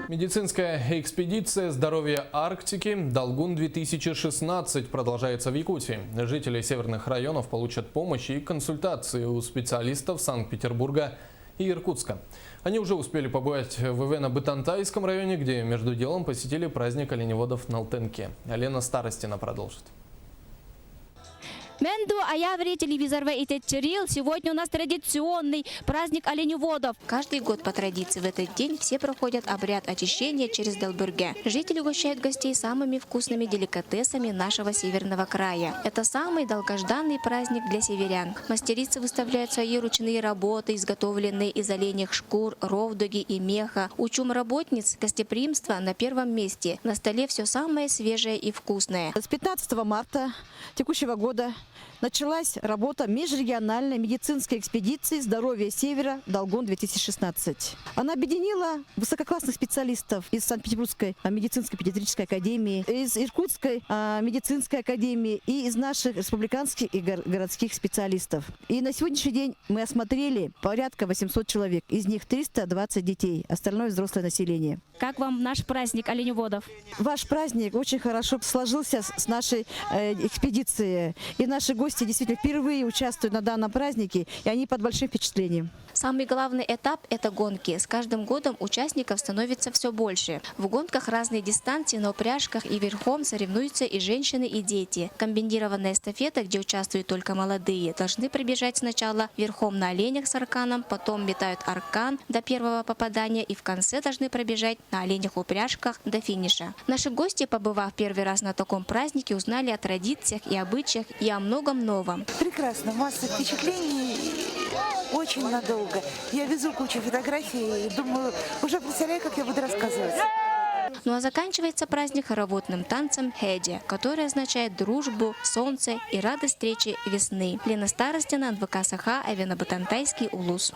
Медицинская экспедиция «Здоровье Арктики» «Долгун-2016» продолжается в Якутии. Жители северных районов получат помощь и консультации у специалистов Санкт-Петербурга и Иркутска. Они уже успели побывать в Ивено-Бытантайском районе, где между делом посетили праздник оленеводов на Алтенке. Лена Старостина продолжит. Менду аяври телевизор Итечерил. Сегодня у нас традиционный праздник оленеводов. Каждый год по традиции в этот день все проходят обряд очищения через Далберге. Жители угощают гостей самыми вкусными деликатесами нашего северного края. Это самый долгожданный праздник для северян. Мастерицы выставляют свои ручные работы, изготовленные из оленьих шкур, ровдоги и меха. Учим работниц гостеприимства на первом месте. На столе все самое свежее и вкусное. С 15 марта текущего года началась работа межрегиональной медицинской экспедиции «Здоровье Севера Долгун-2016». Она объединила высококлассных специалистов из Санкт-Петербургской медицинской педиатрической академии, из Иркутской медицинской академии и из наших республиканских и городских специалистов. И на сегодняшний день мы осмотрели порядка 800 человек, из них 320 детей, остальное взрослое население. Как вам наш праздник оленеводов? Ваш праздник очень хорошо сложился с нашей экспедицией. И наши гости действительно впервые участвуют на данном празднике, и они под большим впечатлением. Самый главный этап – это гонки. С каждым годом участников становится все больше. В гонках разные дистанции, на упряжках и верхом соревнуются и женщины, и дети. Комбинированная эстафета, где участвуют только молодые, должны пробежать сначала верхом на оленях с арканом, потом метают аркан до первого попадания и в конце должны пробежать на оленях упряжках до финиша. Наши гости, побывав первый раз на таком празднике, узнали о традициях и обычаях и о многом новом. Прекрасно, масса впечатлений, очень надолго. Я везу кучу фотографий и думаю, уже представляю, как я буду рассказывать. Ну а заканчивается праздник хороводным танцем «Хеди», который означает дружбу, солнце и радость встречи весны. Лена Старостина, НВК Саха, Ивено-Бытантайский улус.